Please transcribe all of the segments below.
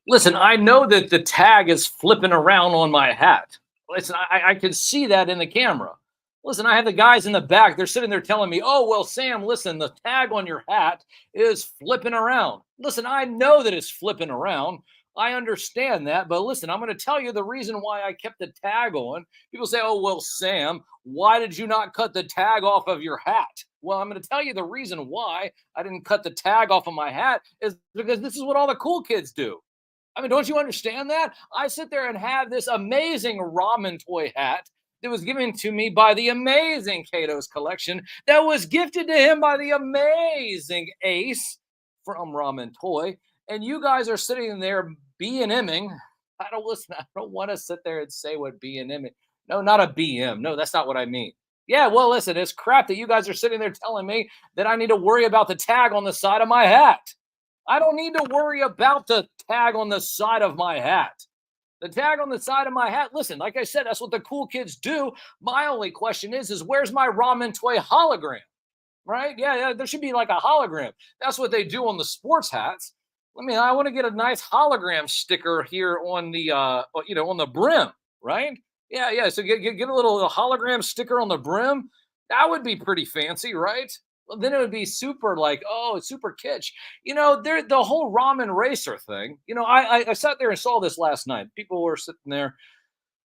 Listen, I know that the tag is flipping around on my hat. Listen, I can see that in the camera. Listen, I have the guys in the back. They're sitting there telling me, oh, well, Sam, listen, the tag on your hat is flipping around. Listen, I know that it's flipping around. I understand that. But listen, I'm going to tell you the reason why I kept the tag on. People say, oh, well, Sam, why did you not cut the tag off of your hat? Well, I'm going to tell you the reason why I didn't cut the tag off of my hat is because this is what all the cool kids do. I mean, don't you understand that? I sit there and have this amazing ramen toy hat that was given to me by the amazing Cato's Collection that was gifted to him by the amazing Ace from Ramen Toy. And you guys are sitting there B&Ming. I don't want to sit there and say what B&Ming. No, not a BM. No, that's not what I mean. Yeah, well, listen, it's crap that you guys are sitting there telling me that I need to worry about the tag on the side of my hat. I don't need to worry about the tag on the side of my hat. The tag on the side of my hat, listen, like I said, that's what the cool kids do. My only question is where's my Ramen Toy hologram? Right? Yeah, there should be like a hologram. That's what they do on the sports hats. I want to get a nice hologram sticker here on the, on the brim, right? Yeah. So get a little hologram sticker on the brim. That would be pretty fancy, right? Well, then it would be super it's super kitsch. The whole ramen racer thing. I sat there and saw this last night. People were sitting there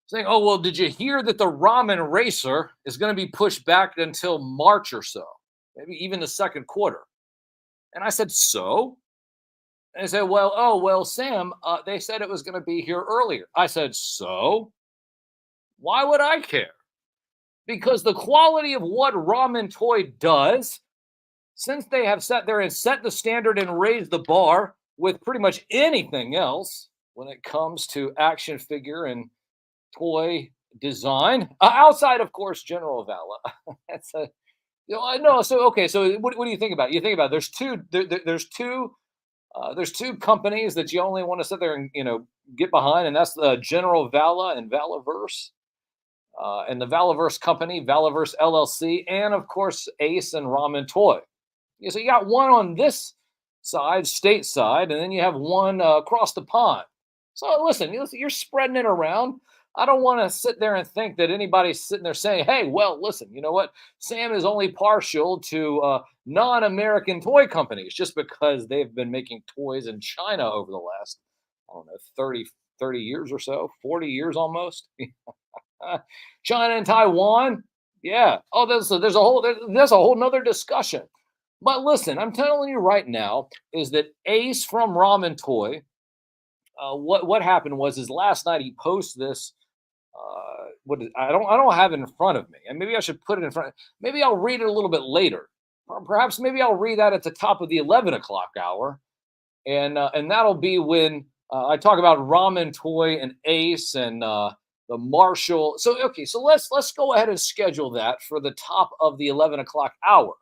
saying, oh, well, did you hear that the ramen racer is going to be pushed back until March or so, maybe even the second quarter? And I said, so? And they said, well, Sam, they said it was going to be here earlier. I said, so? Why would I care? Because the quality of what Ramen Toy does, since they have sat there and set the standard and raised the bar with pretty much anything else when it comes to action figure and toy design, outside, of course, General Vala. That's a, I know. So, okay. So what do you think about it? You think about it. There's two companies that you only want to sit there and, get behind. And that's the General Vala and Valaverse. And the Valaverse company, Valaverse LLC, and of course, Ace and Ramen Toy. So you got one on this side, stateside, and then you have one across the pond. So listen, you're spreading it around. I don't want to sit there and think that anybody's sitting there saying, hey, well, listen, you know what? Sam is only partial to non-American toy companies just because they've been making toys in China over the last, 30 years or so, 40 years almost. China and Taiwan. Yeah. Oh, that's a whole nother discussion. But listen, I'm telling you right now is that Ace from Ramen Toy, what happened was last night he posted this. I don't have it in front of me, and maybe I should put it in front. Maybe I'll read it a little bit later. Perhaps maybe I'll read that at the top of the 11 o'clock hour, and that'll be when I talk about Ramen Toy and Ace and the Marshall. So okay, so let's go ahead and schedule that for the top of the 11 o'clock hour.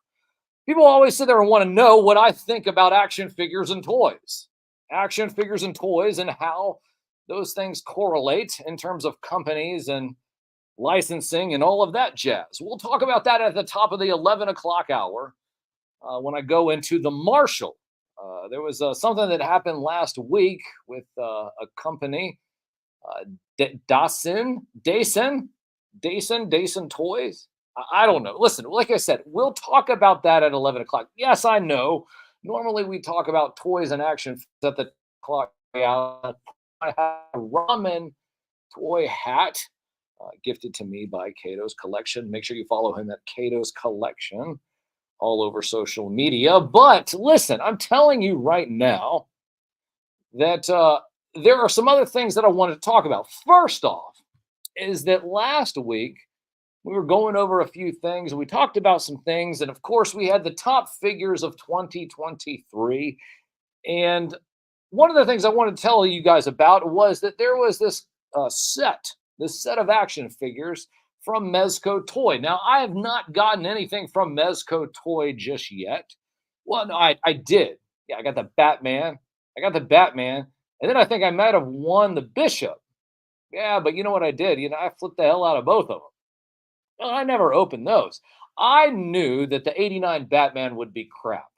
People always sit there and want to know what I think about action figures and toys. Action figures and toys and how those things correlate in terms of companies and licensing and all of that jazz. We'll talk about that at the top of the 11 o'clock hour when I go into the Marshall. There was something that happened last week with a company, Dason Toys. I don't know. Listen, like I said, we'll talk about that at 11 o'clock. Yes, I know. Normally we talk about toys and action at the clock. I have a Ramen Toy hat gifted to me by Cato's Collection. Make sure you follow him at Cato's Collection all over social media. But listen, I'm telling you right now that there are some other things that I wanted to talk about. First off, is that last week we were going over a few things and we talked about some things. And of course, we had the top figures of 2023. And one of the things I wanted to tell you guys about was that there was this set of action figures from Mezco Toy. Now, I have not gotten anything from Mezco Toy just yet. Well, no, I did. Yeah, I got the Batman. I got the Batman. And then I think I might have won the Bishop. Yeah, but you know what I did? I flipped the hell out of both of them. Well, I never opened those. I knew that the 89 Batman would be crap.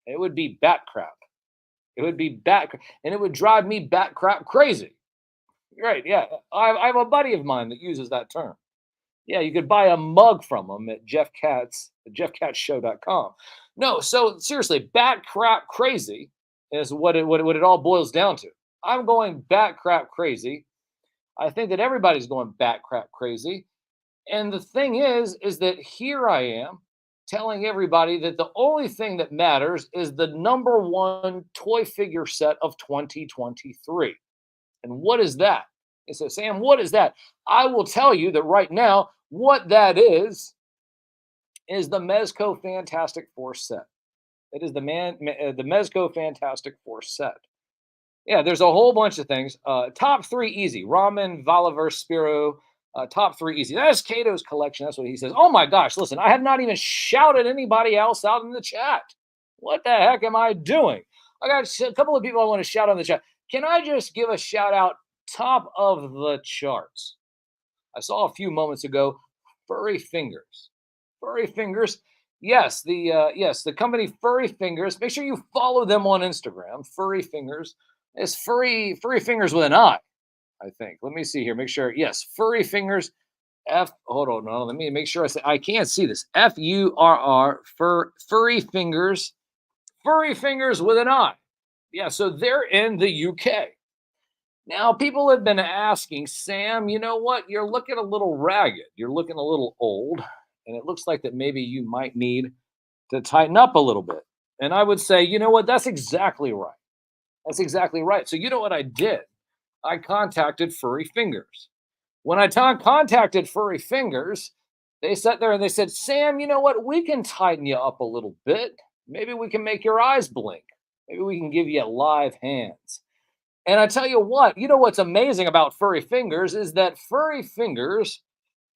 It would be bat crap. It would be and it would drive me bat crap crazy. Right? Yeah, I have a buddy of mine that uses that term. Yeah, you could buy a mug from him at jeffkatzshow.com. No, so seriously, bat crap crazy is what it all boils down to. I'm going bat crap crazy. I think that everybody's going bat crap crazy. And the thing is that here I am telling everybody that the only thing that matters is the number one toy figure set of 2023. And what is that? They said, Sam, what is that? I will tell you that right now, what that is the Mezco Fantastic Four set. It is the Mezco Fantastic Four set. Yeah, there's a whole bunch of things. Top three easy. Ramen, Valiver, Spiro. Top three easy. That's Cato's collection. That's what he says. Oh my gosh, listen, I have not even shouted anybody else out in the chat. What the heck am I doing? I got a couple of people I want to shout out in the chat. Can I just give a shout out top of the charts? I saw a few moments ago, Furry Fingers. Furry Fingers. Yes, the company Furry Fingers. Make sure you follow them on Instagram. Furry Fingers. It's Furry Fingers with an I think. Let me see here. Make sure. Yes, Furry Fingers. Hold on. No, let me make sure I can't see this. FURR. Furry Fingers. Furry Fingers with an I. Yeah, so they're in the UK. Now, people have been asking, Sam, you know what? You're looking a little ragged. You're looking a little old. And it looks like that maybe you might need to tighten up a little bit. And I would say, you know what? That's exactly right. That's exactly right. So you know what I did? I contacted Furry Fingers. When I contacted Furry Fingers, they sat there and they said, Sam, you know what? We can tighten you up a little bit. Maybe we can make your eyes blink. Maybe we can give you live hands. And I tell you what, you know what's amazing about Furry Fingers is that Furry Fingers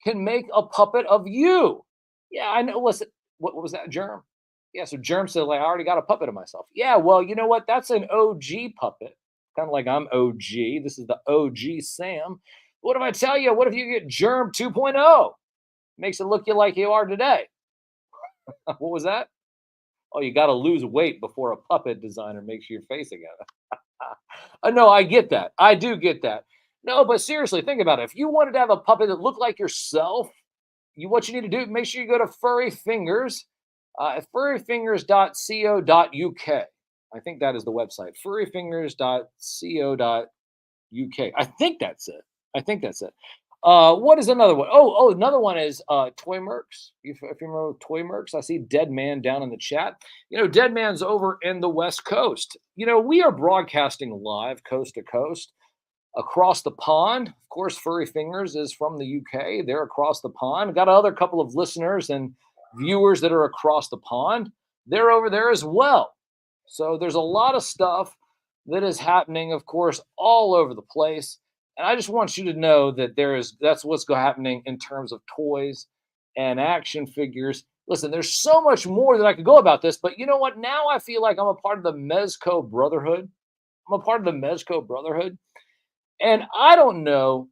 can make a puppet of you. Yeah, I know. Listen, what was that, Germ? Yeah, so Germ said, like, I already got a puppet of myself. Yeah, well, you know what? That's an OG puppet. Kind of like I'm OG. This is the OG Sam. What if I tell you, what if you get Germ 2.0? Makes it look you like you are today. What was that? Oh, you got to lose weight before a puppet designer makes your face again. No, I get that. I do get that. No, but seriously, think about it. If you wanted to have a puppet that looked like yourself, what you need to do, make sure you go to Furry Fingers, furryfingers.co.uk. I think that is the website, furryfingers.co.uk. I think that's it. What is another one? Oh, another one is Toy Mercs. If you remember Toy Mercs, I see Dead Man down in the chat. Dead Man's over in the West Coast. We are broadcasting live coast to coast across the pond. Of course, Furry Fingers is from the UK. They're across the pond. Got another couple of listeners and viewers that are across the pond. They're over there as well. So there's a lot of stuff that is happening, of course, all over the place. And I just want you to know that that's what's happening in terms of toys and action figures. Listen, there's so much more that I could go about this, but you know what? Now I feel like I'm a part of the Mezco Brotherhood. And I don't know.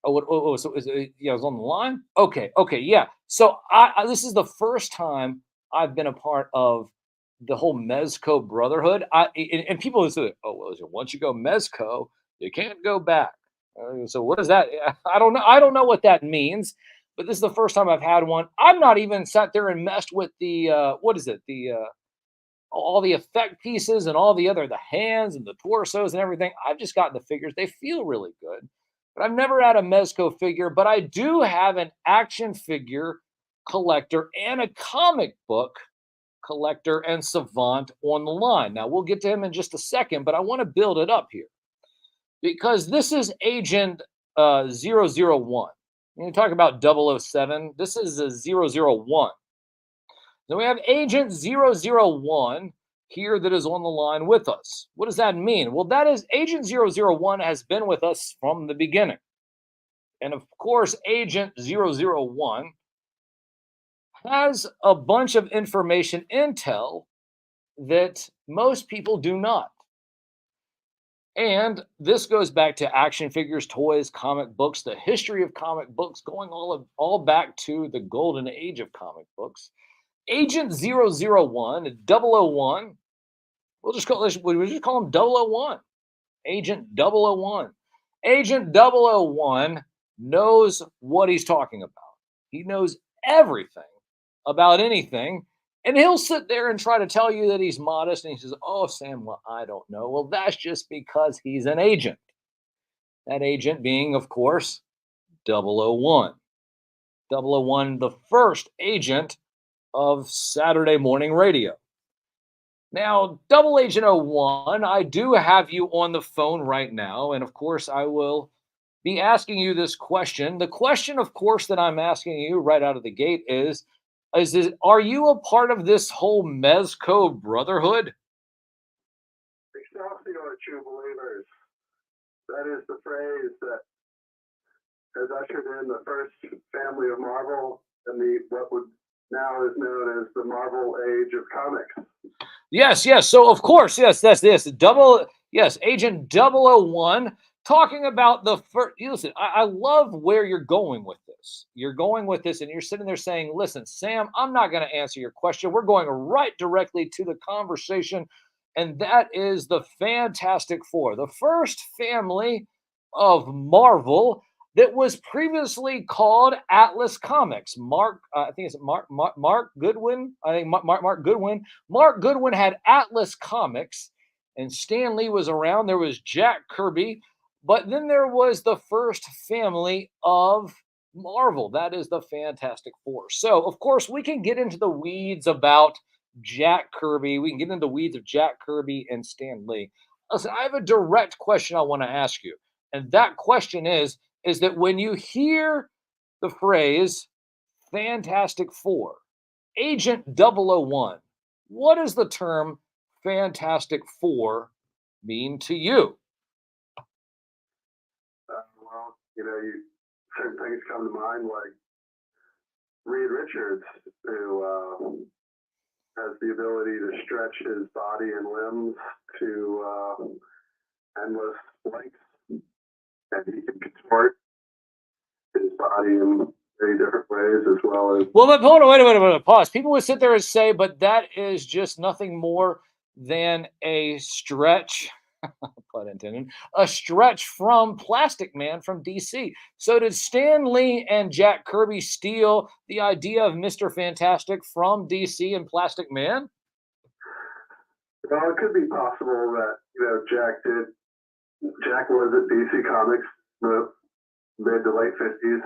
So is it, I was on the line? Okay, yeah. So this is the first time I've been a part of the whole Mezco Brotherhood. And people say, oh, well, once you go Mezco, you can't go back. So what is that? I don't know. I don't know what that means, but this is the first time I've had one. I've not even sat there and messed with the, all the effect pieces and all the hands and the torsos and everything. I've just gotten the figures. They feel really good, but I've never had a Mezco figure, but I do have an action figure collector and a comic book collector and savant on the line. Now we'll get to him in just a second, but I want to build it up here because this is Agent 001. When you talk about 007, this is a 001. Then we have Agent 001 here that is on the line with us. What does that mean? Well, that is Agent 001 has been with us from the beginning. And of course, Agent 001 has a bunch of information, intel, that most people do not. And this goes back to action figures, toys, comic books, the history of comic books, going all back to the golden age of comic books. Agent 001, 001, we'll just call him 001. Agent 001. Agent 001 knows what he's talking about. He knows everything about anything. And he'll sit there and try to tell you that he's modest. And he says, "Oh, Sam, well, I don't know." Well, that's just because he's an agent. That agent being, of course, 001. 001, the first agent of Saturday morning radio. Now, Double Agent 01, I do have you on the phone right now. And of course, I will be asking you this question. The question, of course, that I'm asking you right out of the gate are you a part of this whole Mezco brotherhood? Excelsior, true believers. That is the phrase that has ushered in the first family of Marvel and what would now is known as the Marvel Age of Comics. Yes, yes. So of course, yes, that's this. Agent 001 talking about the first. Listen, I love where you're going with this. You're going with this, and you're sitting there saying, "Listen, Sam, I'm not going to answer your question. We're going right directly to the conversation." And that is the Fantastic Four, the first family of Marvel that was previously called Atlas Comics. I think it's Mark Goodwin. I think Mark Goodwin. Mark Goodwin had Atlas Comics, and Stan Lee was around. There was Jack Kirby, but then there was the first family of Marvel. That is the Fantastic Four. So, of course, we can get into the weeds about Jack Kirby. We can get into the weeds of Jack Kirby and Stan Lee. Listen, I have a direct question I want to ask you. And that question is that when you hear the phrase Fantastic Four, Agent 001, what does the term Fantastic Four mean to you? Well, certain things come to mind, like Reed Richards, who has the ability to stretch his body and limbs to endless lengths, and he can contort his body in very different ways, as well as. Well, but hold on, wait a minute, pause. People would sit there and say, but that is just nothing more than a stretch, pun intended, a stretch from Plastic Man from DC. So did Stan Lee and Jack Kirby steal the idea of Mr. Fantastic from DC and Plastic Man? Well, it could be possible that Jack was at DC Comics the mid to late 50s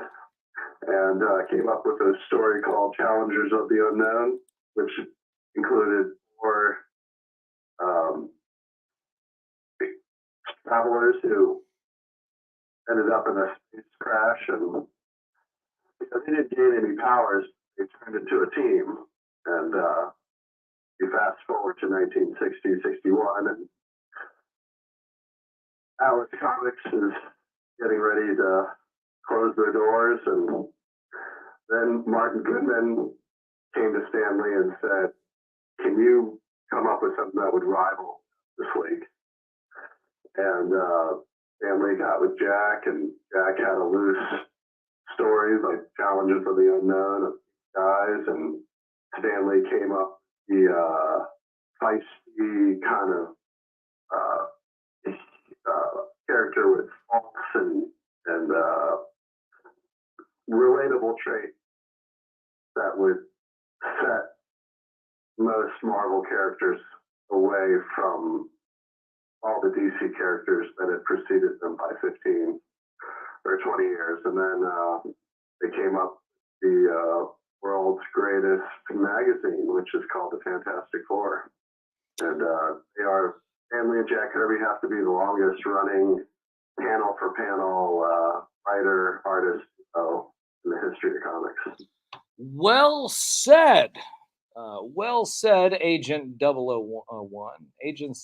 and came up with a story called Challengers of the Unknown, which included 4 travelers who ended up in a space crash, and because they didn't gain any powers, they turned into a team. And you fast forward to 1960-61, and Atlas Comics is getting ready to close their doors, and then Martin Goodman came to Stan Lee and said, "Can you come up with something that would rival this league?" And Stan Lee got with Jack, and Jack had a loose story like Challenges of the Unknown of guys, and Stan Lee came up with the feisty kind of character with faults and relatable traits that would set most Marvel characters away from all the DC characters that had preceded them by 15 or 20 years. And then they came up with the world's greatest magazine, which is called the Fantastic Four. And they are, Stan Lee and Jack Kirby have to be the longest running panel for panel writer, artist in the history of comics. Well said. Well said, Agent 001. Agent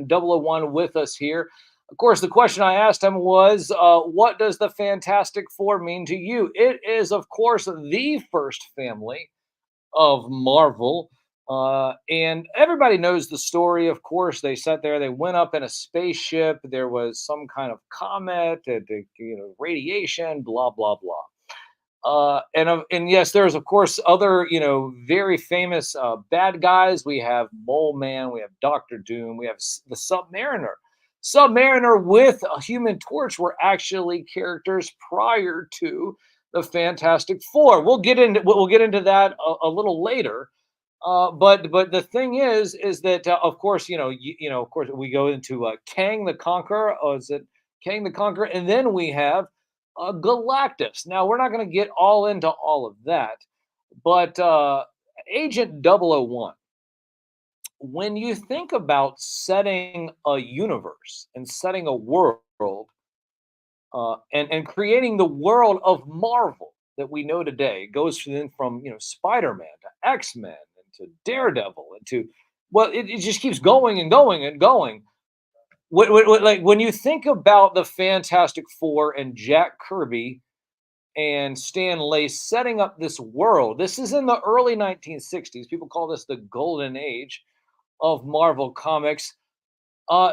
001 with us here. Of course, the question I asked him was, what does the Fantastic Four mean to you? It is, of course, the first family of Marvel. And everybody knows the story, of course. They sat there, they went up in a spaceship. There was some kind of comet, radiation, blah, blah, blah. And yes, there's of course other very famous bad guys. We have Mole Man, we have Doctor Doom, we have the Submariner. Submariner with a Human Torch were actually characters prior to the Fantastic Four. We'll get into that a little later. But the thing is that of course of course we go into Kang the Conqueror. Or is it Kang the Conqueror? And then we have Galactus. Now we're not going to get all into all of that, but Agent 001. When you think about setting a universe and setting a world and creating the world of Marvel that we know today, it goes from Spider-Man to X-Men and to Daredevil and to it just keeps going and going and going. Like when you think about the Fantastic Four and Jack Kirby and Stan Lee setting up this world, this is in the early 1960s. People call this the golden age of Marvel Comics. Uh,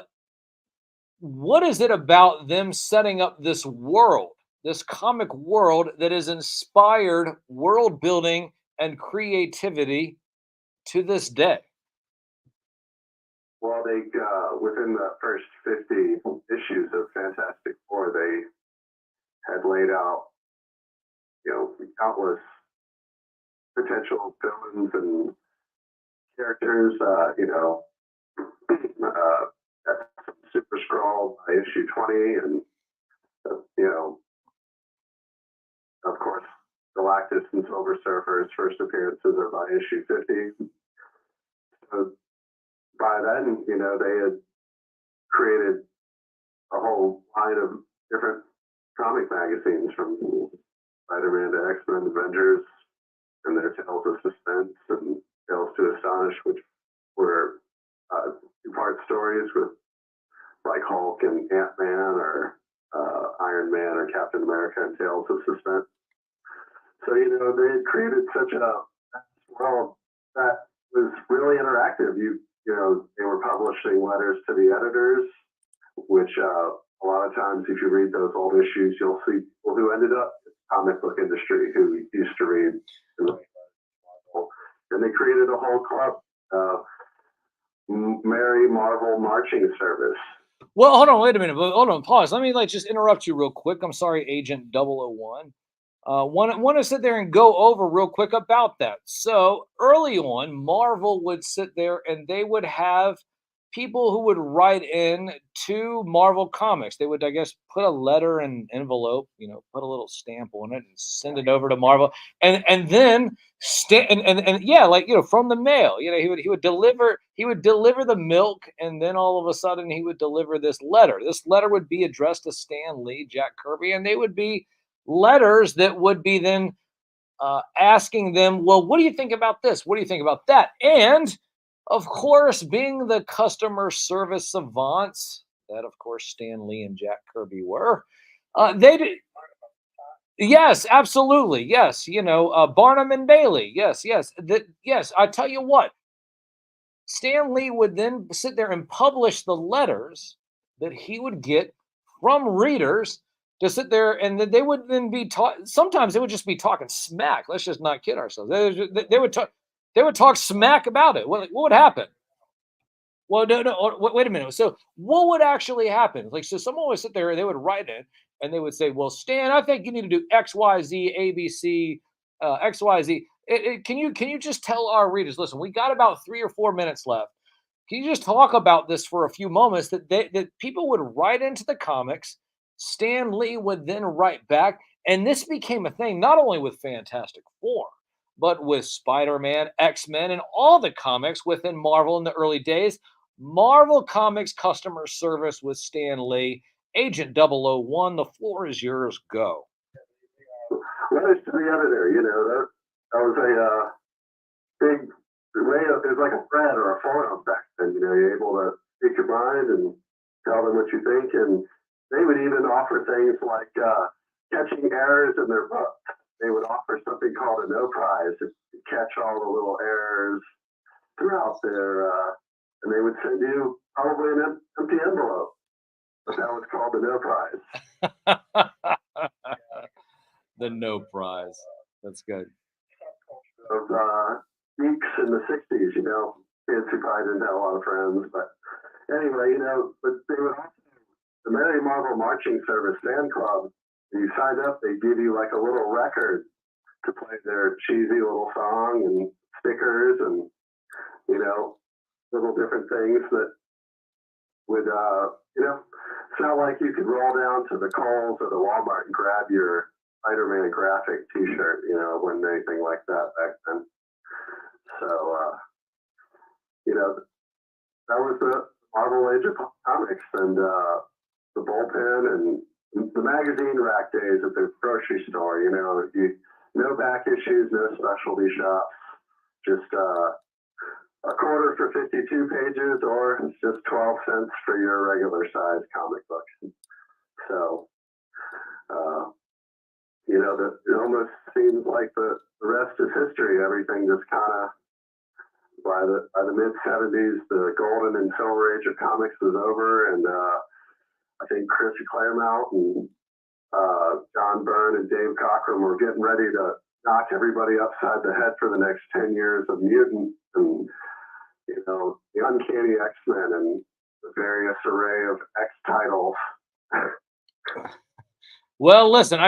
what is it about them setting up this world, this comic world that has inspired world building and creativity to this day? Well, they within the first 50 issues of Fantastic Four, they had laid out, countless potential villains and characters. Super Scroll by issue 20, and of course, Galactus and Silver Surfer's first appearances are by issue 50. So by then, they had created a whole line of different comic magazines, from Spider-Man to X-Men, Avengers, and their Tales of Suspense and Tales to Astonish, which were two-part stories with like Hulk and Ant-Man, or Iron Man or Captain America, and Tales of Suspense. So, they had created such a world that was really interactive. They were publishing letters to the editors, which a lot of times, if you read those old issues, you'll see people who ended up in the comic book industry who used to read and write. And they created a whole club, Merry Marvel Marching Service. Well, hold on, wait a minute. Hold on, pause. Let me just interrupt you real quick. I'm sorry, Agent 001. Want to sit there and go over real quick about that. So early on, Marvel would sit there and they would have people who would write in to Marvel Comics. They would, I guess, put a letter in an envelope, put a little stamp on it and send it over to Marvel, and then from the mail, he would deliver the milk, and then all of a sudden he would deliver this letter. This letter would be addressed to Stan Lee, Jack Kirby, and they would be letters that would be then asking them, well, what do you think about this? What do you think about that? And of course, being the customer service savants that, of course, Stan Lee and Jack Kirby were, they did. Yes, absolutely. Yes, Barnum and Bailey. Yes, yes, yes. I tell you what, Stan Lee would then sit there and publish the letters that he would get from readers to sit there, and then they would then be taught. Sometimes they would just be talking smack. Let's just not kid ourselves. They would talk. They would talk smack about it. What would happen? Well, no. Wait a minute. So, what would actually happen? So someone would sit there, they would write it, and they would say, "Well, Stan, I think you need to do X, Y, Z, A, B, C, X, Y, Z. Can you just tell our readers? Listen, we got about 3 or 4 minutes left. Can you just talk about this for a few moments?" That people would write into the comics. Stan Lee would then write back, and this became a thing not only with Fantastic Four, but with Spider-Man, X-Men, and all the comics within Marvel in the early days. Marvel Comics customer service with Stan Lee. Agent 001, the floor is yours. Go. Letters to the editor, that was a big way of, it was like a thread or a forum back then. You're able to speak your mind and tell them what you think, and they would even offer things like catching errors in their book. They would offer something called a no prize to catch all the little errors throughout their, and they would send you probably an empty envelope. But that was called the no prize. The no prize. That's good. Of geeks in the 60s, you know, kids who probably didn't have a lot of friends. But anyway, you know, but they would also, the Mary Marvel Marching Service fan club, when you signed up, they give you like a little record to play their cheesy little song and stickers and, you know, little different things that would, you know, it's not like you could roll down to the Kohl's or the Walmart and grab your Spider-Man graphic T-shirt, you know, wasn't anything like that back then. So, you know, that was the Marvel Age of Comics, and the bullpen and the magazine rack days at the grocery store. You know, no back issues, no specialty shops, just a quarter for 52 pages, or just 12 cents for your regular size comic book. So, you know, it almost seems like the rest is history. Everything just kind of, by the mid 70s, the golden and silver age of comics was over, and I think Chris Claremont and John Byrne and Dave Cockrum were getting ready to knock everybody upside the head for the next 10 years of Mutant and, you know, the Uncanny X-Men and the various array of X titles. Well, listen,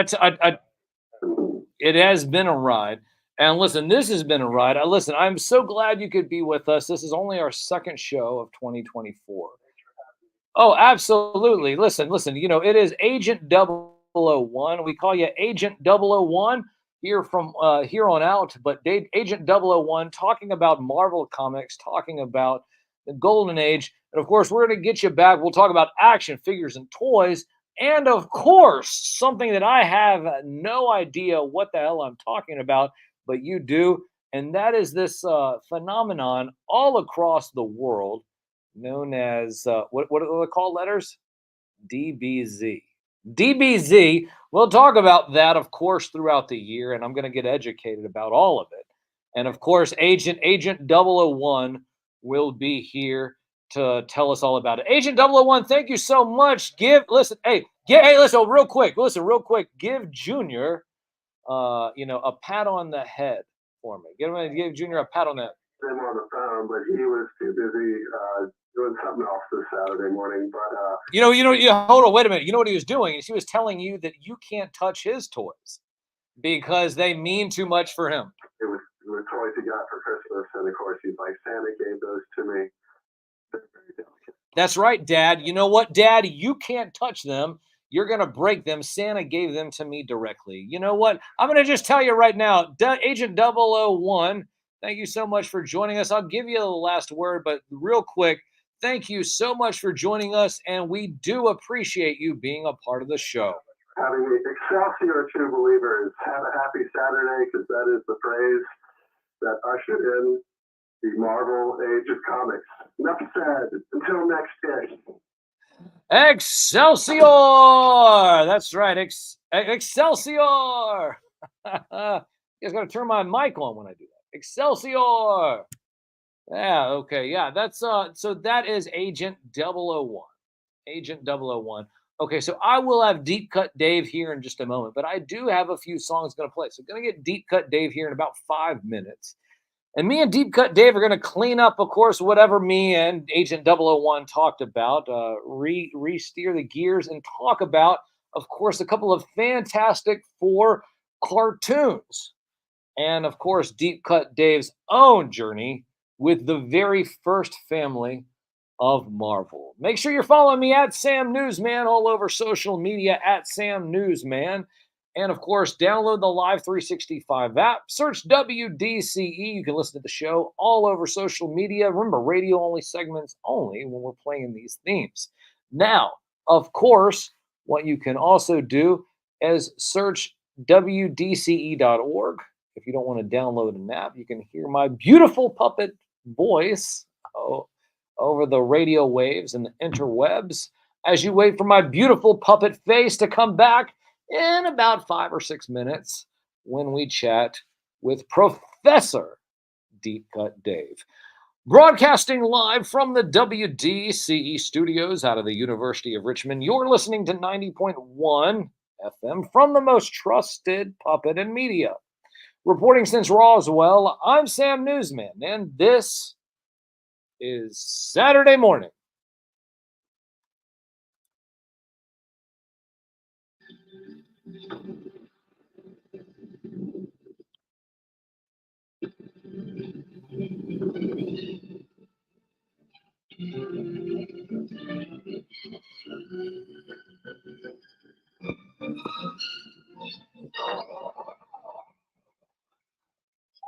it has been a ride. And listen, this has been a ride. Listen, I'm so glad you could be with us. This is only our second show of 2024. Oh, absolutely. Listen, you know, it is Agent 001. We call you Agent 001 here from here on out. But Agent 001 talking about Marvel Comics, talking about the Golden Age. And of course, we're going to get you back. We'll talk about action figures and toys. And of course, something that I have no idea what the hell I'm talking about, but you do. And that is this phenomenon all across the world known as, what are they called letters? DBZ. DBZ. We'll talk about that, of course, throughout the year, and I'm going to get educated about all of it. And of course, Agent 001 will be here to tell us all about it. Agent 001, thank you so much. Listen, real quick. Give Junior, you know, a pat on the head for me. Give Junior a pat on the head. Him on the phone, but he was too busy doing something else this Saturday morning. But hold on, wait a minute. You know what he was doing? He was telling you that you can't touch his toys because they mean too much for him. It was toys he got for Christmas, and of course he's like, Santa gave those to me. They're very delicate. That's right, Dad. You know what, Dad? You can't touch them. You're going to break them. Santa gave them to me directly. You know what? I'm going to just tell you right now, Agent 001, thank you so much for joining us. I'll give you the last word, but real quick, thank you so much for joining us, and we do appreciate you being a part of the show. Having the Excelsior True Believers, have a happy Saturday, because that is the phrase that ushered in the Marvel Age of Comics. Enough said. Until next day. Excelsior! That's right, Excelsior! You guys got to turn my mic on when I do that. Excelsior! Yeah, okay, yeah. That's so that is Agent 001. Agent 001. Okay, so I will have Deep Cut Dave here in just a moment, but I do have a few songs going to play. So I'm going to get Deep Cut Dave here in about 5 minutes. And me and Deep Cut Dave are going to clean up, of course, whatever me and Agent 001 talked about, re-steer the gears and talk about, of course, a couple of Fantastic Four cartoons. And, of course, Deep Cut Dave's own journey with the very first family of Marvel. Make sure you're following me at Sam Newsman all over social media at Sam Newsman. And of course, download the Live 365 app. Search WDCE. You can listen to the show all over social media. Remember, radio-only segments only when we're playing these themes. Now, of course, what you can also do is search WDCE.org. If you don't want to download an app, you can hear my beautiful puppet voice over the radio waves and the interwebs. as you wait for my beautiful puppet face to come back in about 5 or 6 minutes when we chat with Professor Deep Cut Dave. Broadcasting live from the WDCE studios out of the University of Richmond, you're listening to 90.1 FM from the most trusted puppet in media. Reporting since Roswell, I'm Sam Newsman, and this is Saturday Morning.